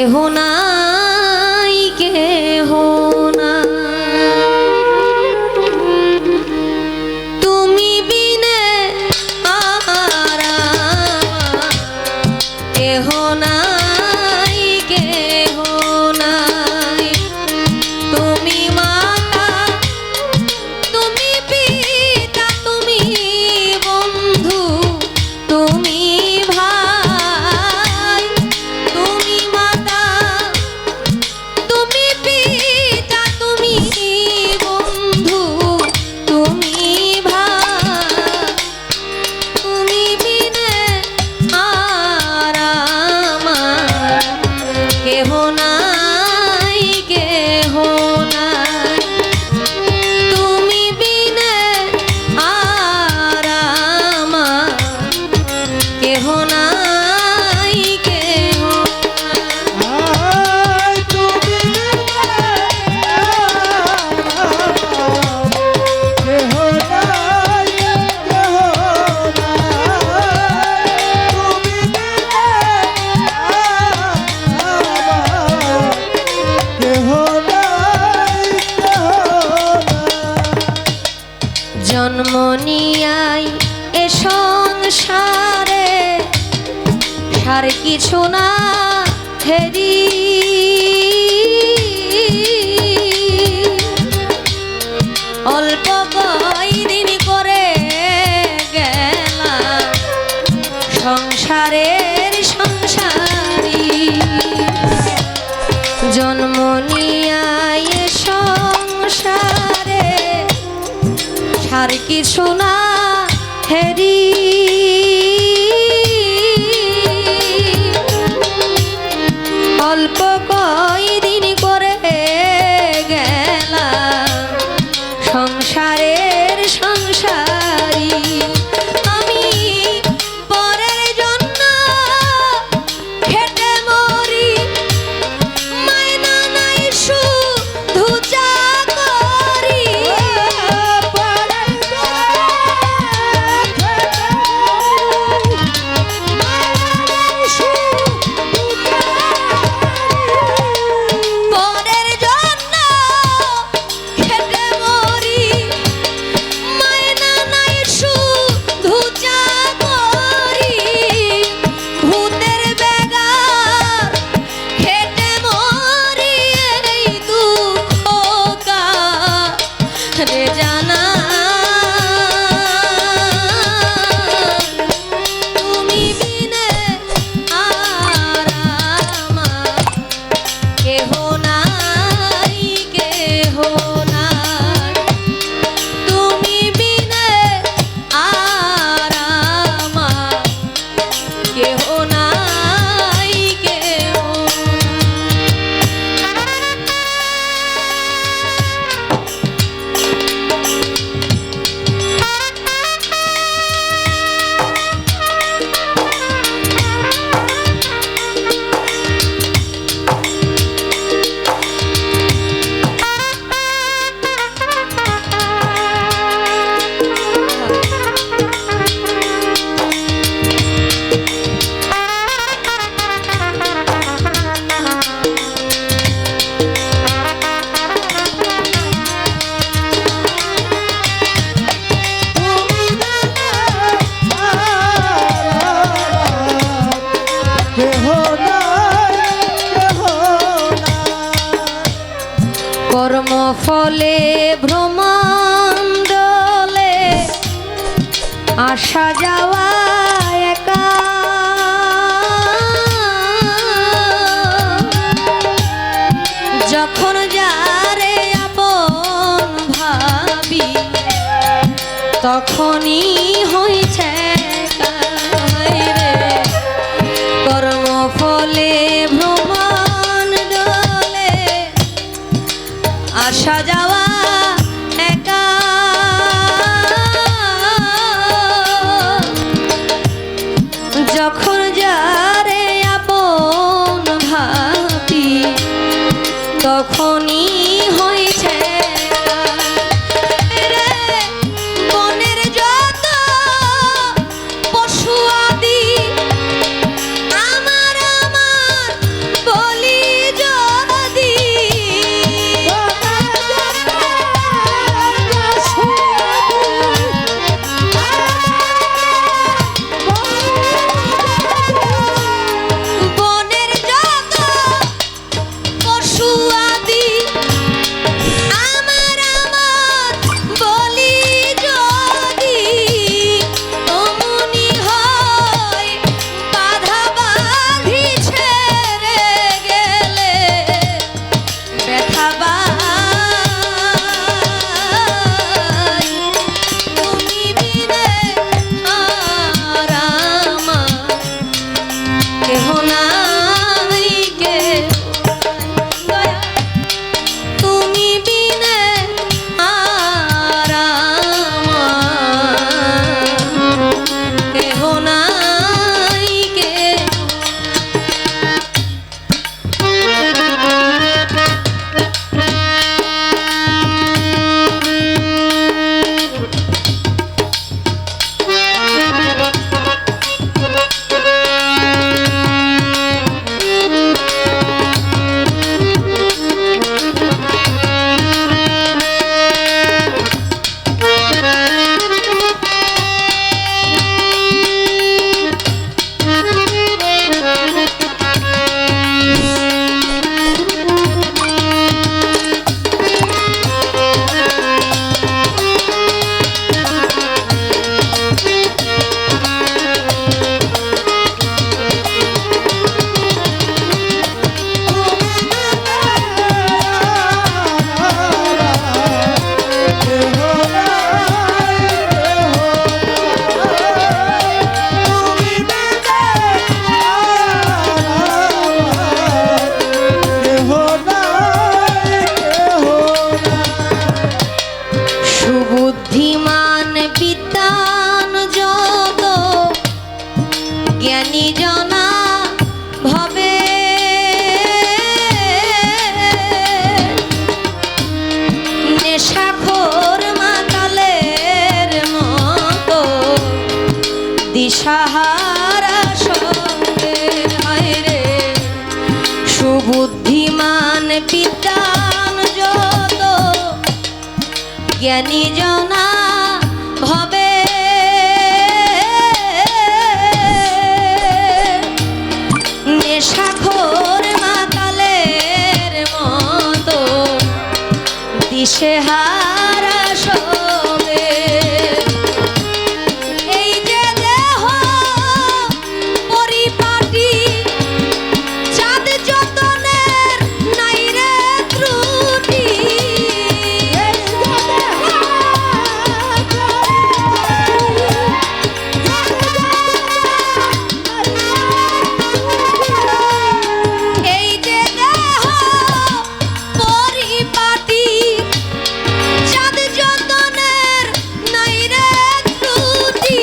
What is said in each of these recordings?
কেহ নাই কেহ নাই তুমি বিনে আর কেহ নাই কেহ নাই তুমি মাতা তুমি পিতা তুমি বন্ধু তুমি ভাই তুমি মাতা তুমি পিতা তুমি বন্ধু তুমি ভাই তুমি বিনে আর আমার কেহ নাই কেহ নাই তুমি বিনে আর আমার কেহ নাই কেহ জন্ম নিয়াই এ সংসারে সার কিছু না হেরি অল্প কয়দিন করে গেলাম সংসারের সংসারী জন্ম নিয়াই এ সংসারে আর কিছু না হেরি অল্প কয়দিন করে গেলাম সংসারের সংসারী আমি পরের জন্য খেটে মরি মায়না নাই শুধু চাকরি পরের জন্য খেটে মরি মায়না নাই শুধু চাকরি ভূতের বেগার খেটে মরি এই দুঃখ কারে জানা তুমি বিনে আর আমার কেহ নাই কেহ নাই তুমি বিনে আর আমার কেহ নাই কেহ কর্ম ফলে ভ্রমণ্ডলে আসা যাওয়া একা যখন যারে আপন ভাবি তখনই হইছে কর্ম ফলে ভ্রমণ্ডলে আসা যাওয়া একা যখন যারে আপন ভাবি তখনই হয়েছে বনের যত পশু আদি আমার আমার বলি বুদ্ধিমান বিদ্যান যত জ্ঞানী জনা ভবে নেশাখোর মাতালের মতো দিশেহারা সবে এই যে দেহ পরিপাটি চাঁদ যতনের নাই রে ত্রুটি এই যে দেহ পরিপাটি চাঁদ যতনের নাই রে ত্রুটি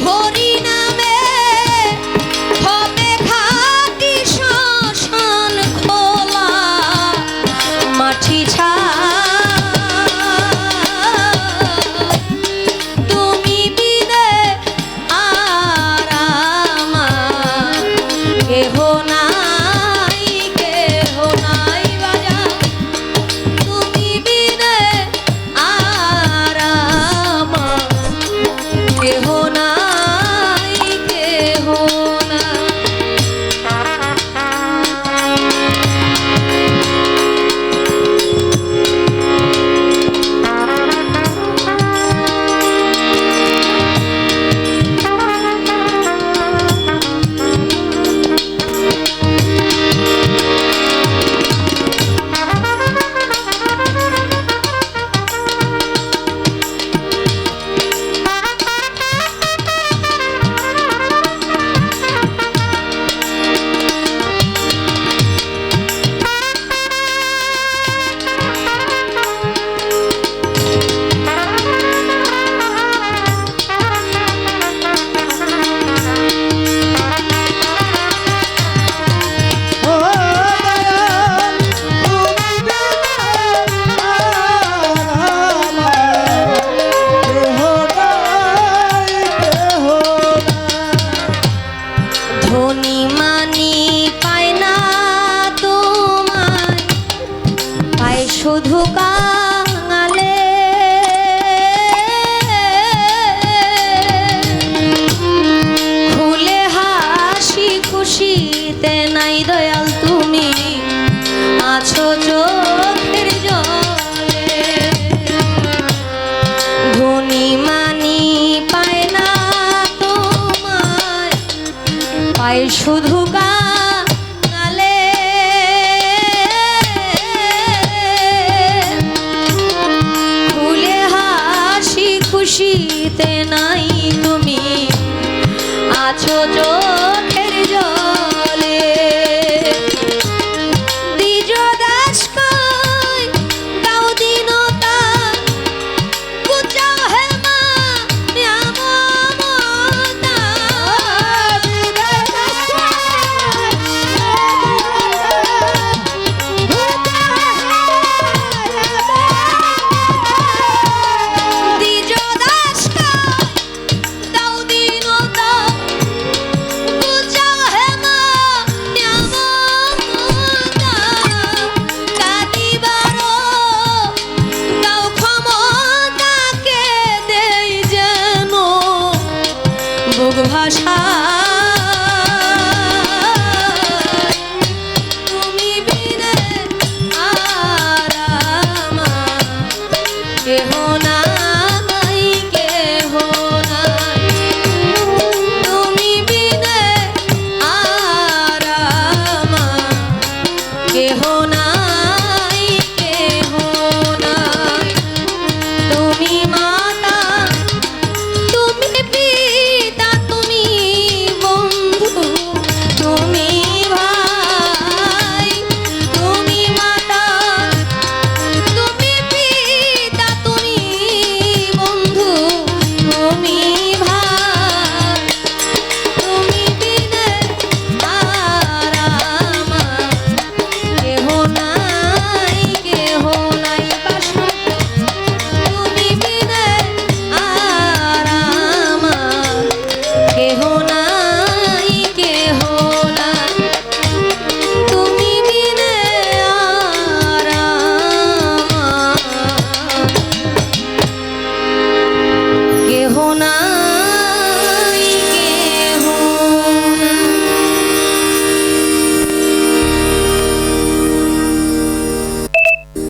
হরি নামে হবে খাটি শ্মশান খোলা মাটি তুমি বিনে আর আমার কেহ নাই বাজা তুমি বিনে আর আমার কেহ নাই ধনী মানি পায় না তোমায় পায় শুধু কাঙালে খুলে হাসি খুশিতে নাই দয়াল তুমি আছো চোখের জলে ধনী মানি পায় না তোমায় পায় শুধু গালে খুলে হাসি খুশিতে নাই তুমি আছো চোখের জলে দ্বিজ দাস কই দাও দিনতা কুচাও হে মা মমতা দ্বিজ দাস কই দাও দিনতা কুচাও হে মা মমতা কাঁদিবারো দাও ক্ষমতাকে দেই যেন বুক ভাষা তুমি বিনে আর আমার কেহ নাই তুমি বিনে আর আমার কেহ